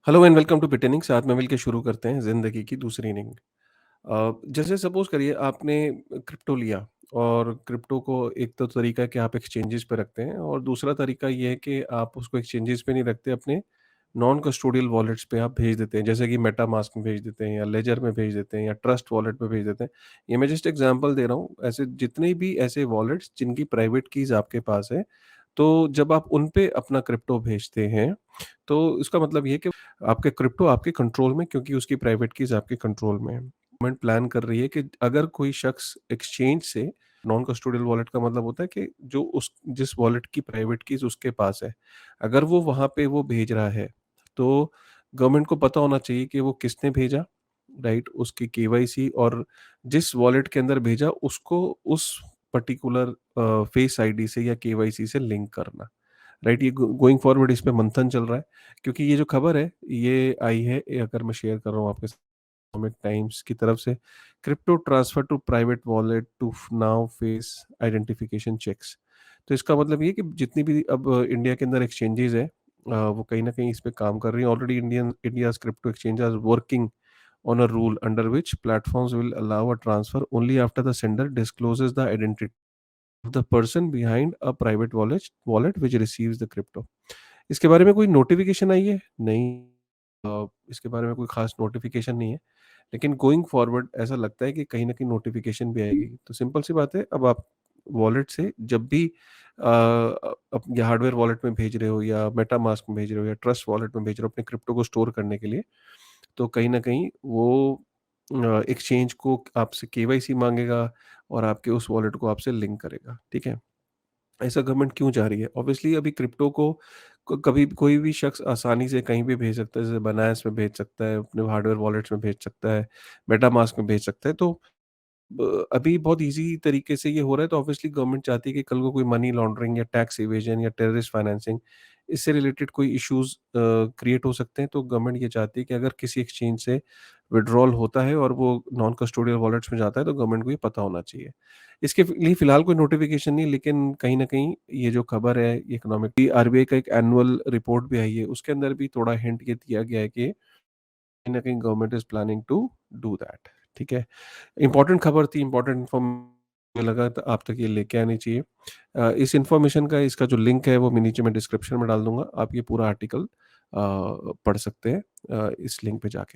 Hello and welcome to बिटेनिंग। साथ में मिलके शुरू करते हैं ज़िंदगी की दूसरी इनिंग। जैसे सपोज़ करिए आपने क्रिप्टो लिया और क्रिप्टो को एक तो तरीका है कि आप एक्सचेंजेस पे रखते हैं और दूसरा तरीका ये है कि आप उसको एक्सचेंजेस पे नहीं रखते, अपने नॉन कस्टोडियल वॉलेट्स पे आप भेज देते हैं, जैसे कि मेटामास्क में भेज देते हैं या लेजर में भेज देते हैं या ट्रस्ट वॉलेट में भेज देते हैं। ये मैं जस्ट एग्जांपल दे रहा हूँ, ऐसे जितने भी ऐसे वॉलेट्स जिनकी प्राइवेट कीज़ आपके पास है, तो जब आप उन पे अपना क्रिप्टो भेजते हैं, तो इसका मतलब ये है कि आपके क्रिप्टो आपके कंट्रोल में, क्योंकि उसकी प्राइवेट कीज़ आपके कंट्रोल में है। गवर्नमेंट प्लान कर रही है कि अगर कोई शख्स एक्सचेंज से नॉन कस्टोडियल वॉलेट का मतलब होता है कि जो उस जिस वॉलेट की प्राइवेट कीज़ उसके पास है, अगर वो वहाँ पे वो भेज रहा है, तो गवर्नमेंट को पता होना चाहिए कि वो किसने भेजा, राइट? उसकी केवाईसी और जिस वॉलेट के अंदर भेजा उसको उस पर्टिकुलर फेस आईडी से या केवाईसी से लिंक करना। राइट, ये गोइंग फॉरवर्ड इस पे मंथन चल रहा है, क्योंकि ये जो खबर है ये आई है, ये अगर मैं शेयर कर रहा हूँ आपके साथ, इकोनॉमिक टाइम्स की तरफ से। Crypto transfer to private wallet to now face identification checks. तो इसका मतलब ये है कि जितनी भी अब इंडिया के अंदर एक्सचेंजेस है, वो कहीं ना कहीं इस पे काम कर रही हैं। Already India's crypto exchange are working on a rule under which platforms will allow a transfer only after the sender discloses the identity of the person behind a private wallet which receives the crypto। इसके बारे में कोई notification आई है? नहीं। इसके बारे में कोई खास नोटिफिकेशन नहीं है, लेकिन गोइंग फॉरवर्ड ऐसा लगता है कि कहीं न कहीं नोटिफिकेशन भी आएगी। तो सिंपल सी बात है, अब आप वॉलेट से जब भी अप या हार्डवेयर वॉलेट में भेज रहे हो या मेटामास्क में भेज रहे हो या ट्रस्ट वॉलेट में भेज रहे हो अपने क्रिप्टो को स्टोर करने के लिए, तो कहीं न कहीं वो एक्सचेंज को आपसे केवाईसी माँगेगा और आपके उस वॉलेट को आपसे लिंक करेगा, ठीक है? ऐसा गवर्नमेंट क्यों चाह रही है? ऑब्वियसली अभी क्रिप्टो को कभी कोई भी शख्स आसानी से कहीं भी भेज सकता है, जैसे बायनेंस में भेज सकता है, अपने हार्डवेयर वॉलेट्स में भेज सकता है, मेटामास्क में भेज सकता है। तो अभी बहुत ईज़ी तरीके से ये हो रहा है, तो ऑब्वियसली गवर्नमेंट चाहती है कि कल को कोई मनी लॉन्ड्रिंग या टैक्स इवेजन या टेररिस्ट फाइनेंसिंग, इससे रिलेटेड कोई इश्यूज़ क्रिएट हो सकते हैं। तो गवर्नमेंट ये चाहती है कि अगर किसी एक्सचेंज से विथड्रॉल होता है और वो नॉन कस्टोडियल वॉलेट्स में जाता है, तो गवर्नमेंट को ये पता होना चाहिए। इसके लिए फिलहाल कोई नोटिफ़िकेशन नहीं, लेकिन कहीं न कहीं ये जो खबर है इकोनॉमिक, आरबीआई का एक एनुअल रिपोर्ट भी आई है, उसके अंदर भी थोड़ा हिंट ये दिया गया है कि कहीं न कहीं government is planning to do that, ठीक है? इम्पोर्टेंट खबर थी, इम्पोर्टेंट मुझे लगा तो आप तक ये लेके आनी चाहिए। इस इन्फॉर्मेशन का इसका जो लिंक है वो मैं नीचे मैं डिस्क्रिप्शन में डाल दूँगा। आप ये पूरा आर्टिकल पढ़ सकते हैं इस लिंक पे जाके।